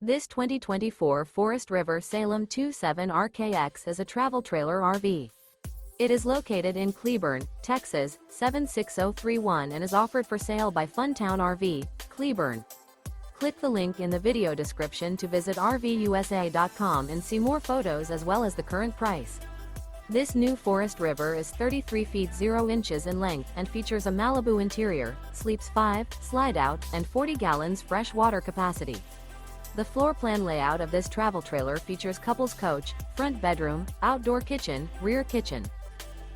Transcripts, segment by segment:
This 2024 Forest River Salem 27RKX is a travel trailer RV. It is located in Cleburne, Texas, 76031 and is offered for sale by Funtown RV, Cleburne. Click the link in the video description to visit RVUSA.com and see more photos as well as the current price. This new Forest River is 33 feet 0 inches in length and features a MALIBU interior, sleeps 5, slide-out, and 40 gallons fresh water capacity. The floor plan layout of this travel trailer features couples coach, front bedroom, outdoor kitchen, rear kitchen.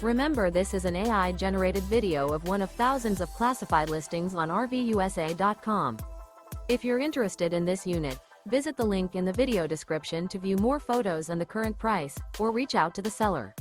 Remember, this is an AI-generated video of one of thousands of classified listings on RVUSA.com. If you're interested in this unit, visit the link in the video description to view more photos and the current price, or reach out to the seller.